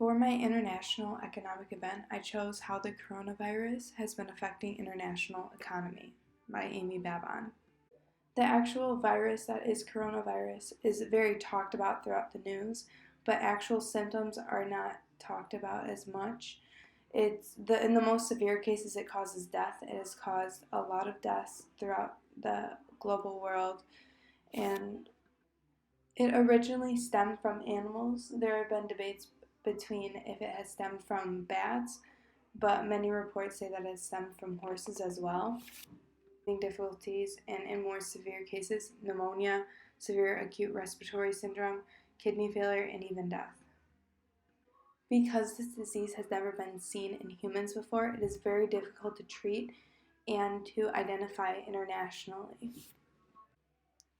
For my international economic event, I chose How the Coronavirus Has Been Affecting International Economy by Amy Babon. The actual virus that is coronavirus is very talked about throughout the news, but actual symptoms are not talked about as much. In the most severe cases it causes death. It has caused a lot of deaths throughout the global world, and it originally stemmed from animals. There have been debates between if it has stemmed from bats, but many reports say that it stemmed from horses as well. Difficulties and, in more severe cases, pneumonia, severe acute respiratory syndrome, kidney failure, and even death. Because this disease has never been seen in humans before, it is very difficult to treat and to identify internationally.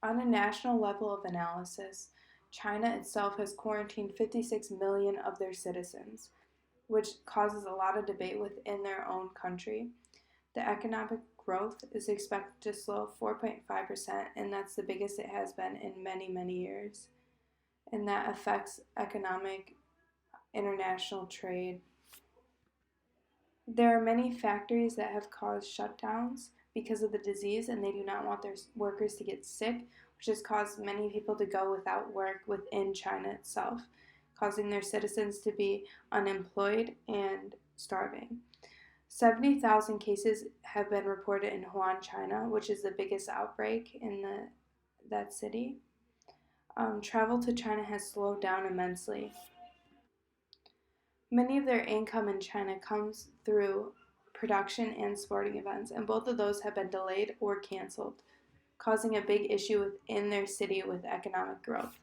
On a national level of analysis, China itself has quarantined 56 million of their citizens, which causes a lot of debate within their own country. The economic growth is expected to slow 4.5%, and that's the biggest it has been in many, many years. And that affects economic international trade. There are many factories that have caused shutdowns because of the disease, and they do not want their workers to get sick, which has caused many people to go without work within China itself, causing their citizens to be unemployed and starving. 70,000 cases have been reported in Wuhan, China, which is the biggest outbreak in that city. Travel to China has slowed down immensely. Many of their income in China comes through production and sporting events, and both of those have been delayed or canceled, causing a big issue within their city with economic growth.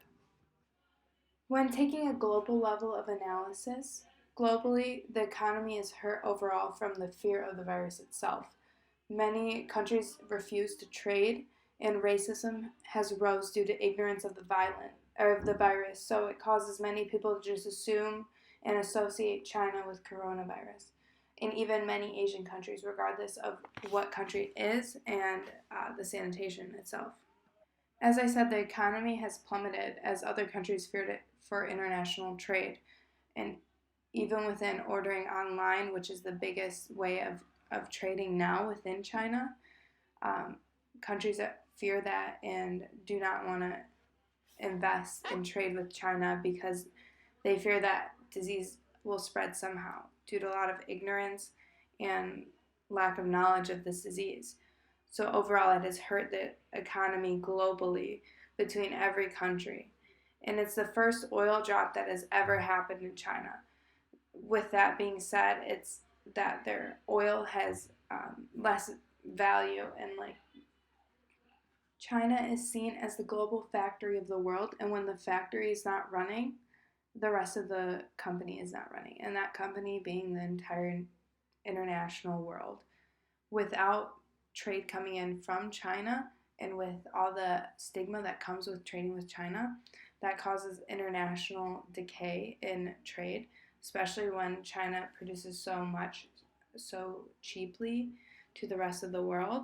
When taking a global level of analysis, globally, the economy is hurt overall from the fear of the virus itself. Many countries refuse to trade, and racism has rose due to ignorance of the virus. So it causes many people to just assume and associate China with coronavirus, and even many Asian countries, regardless of what country it is and the sanitation itself. As I said, the economy has plummeted as other countries feared it for international trade. And even within ordering online, which is the biggest way of trading now within China, countries that fear that and do not want to invest in trade with China because they fear that disease will spread somehow due to a lot of ignorance and lack of knowledge of this disease. So overall, it has hurt the economy globally between every country. And it's the first oil drop that has ever happened in China. With that being said, it's that their oil has less value, and China is seen as the global factory of the world, and when the factory is not running, the rest of the company is not running, and that company being the entire international world. Without trade coming in from China, and with all the stigma that comes with trading with China, that causes international decay in trade, especially when China produces so much so cheaply to the rest of the world.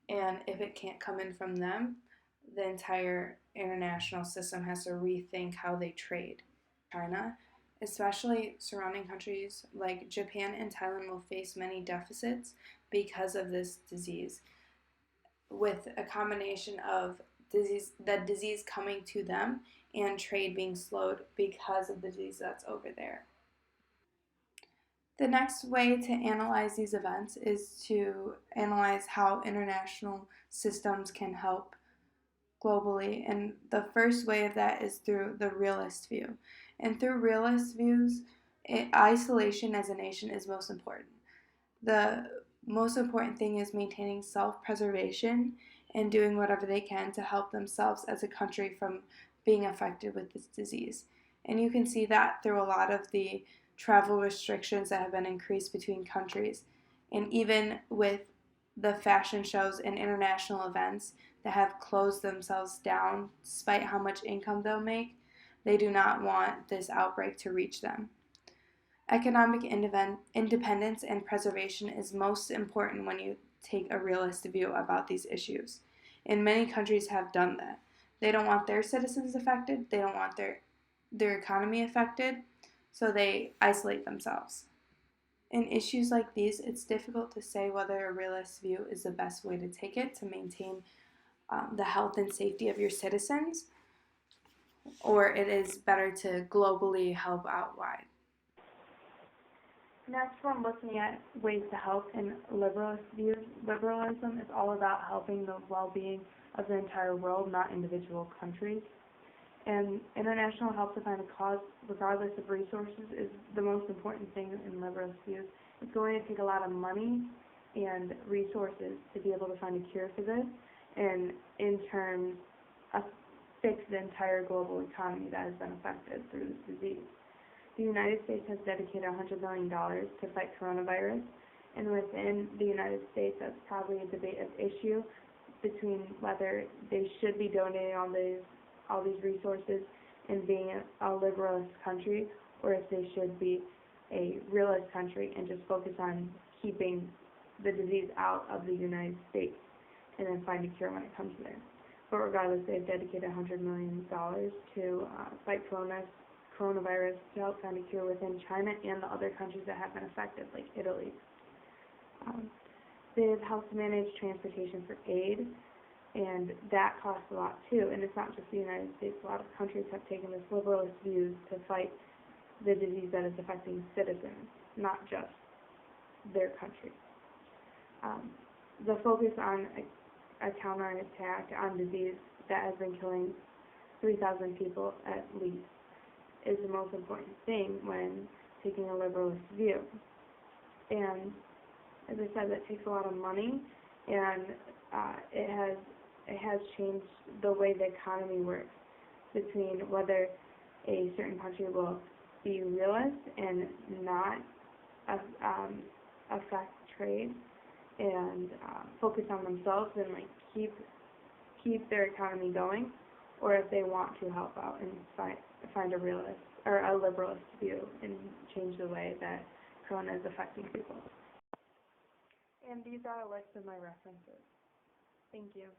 And if it can't come in from them, the entire international system has to rethink how they trade. China, especially surrounding countries like Japan and Thailand, will face many deficits because of this disease, with a combination of the disease coming to them and trade being slowed because of the disease that's over there. The next way to analyze these events is to analyze how international systems can help globally, and the first way of that is through the realist view. And through realist views, isolation as a nation is most important. The most important thing is maintaining self-preservation and doing whatever they can to help themselves as a country from being affected with this disease. And you can see that through a lot of the travel restrictions that have been increased between countries. And even with the fashion shows and international events that have closed themselves down, despite how much income they'll make, they do not want this outbreak to reach them. Economic independence and preservation is most important when you take a realist view about these issues. And many countries have done that. They don't want their citizens affected. They don't want their economy affected. so they isolate themselves. In issues like these, it's difficult to say whether a realist view is the best way to take it to maintain the health and safety of your citizens, or it is better to globally help out wide. Next, when looking at ways to help in liberalist views, liberalism is all about helping the well-being of the entire world, not individual countries. And international help to find a cause, regardless of resources, is the most important thing in liberalist views. It's going to take a lot of money and resources to be able to find a cure for this, and in turn, fix the entire global economy that has been affected through this disease. The United States has dedicated $100 million to fight coronavirus, and within the United States, that's probably a debate of issue between whether they should be donating all these resources and being a liberalist country, or if they should be a realist country and just focus on keeping the disease out of the United States and then find a cure when it comes there. But regardless, they've dedicated $100 million to fight coronavirus to help find a cure within China and the other countries that have been affected, like Italy. They've helped manage transportation for aid, and that costs a lot too. And it's not just the United States. A lot of countries have taken this liberalist views to fight the disease that is affecting citizens, not just their country. The focus on a counterattack on disease that has been killing 3,000 people at least is the most important thing when taking a liberalist view. And as I said, that takes a lot of money, and it has changed the way the economy works between whether a certain country will be realist and not affect trade and focus on themselves and keep their economy going, or if they want to help out and find a realist or a liberalist view and change the way that corona is affecting people. And these are a list of my references. Thank you.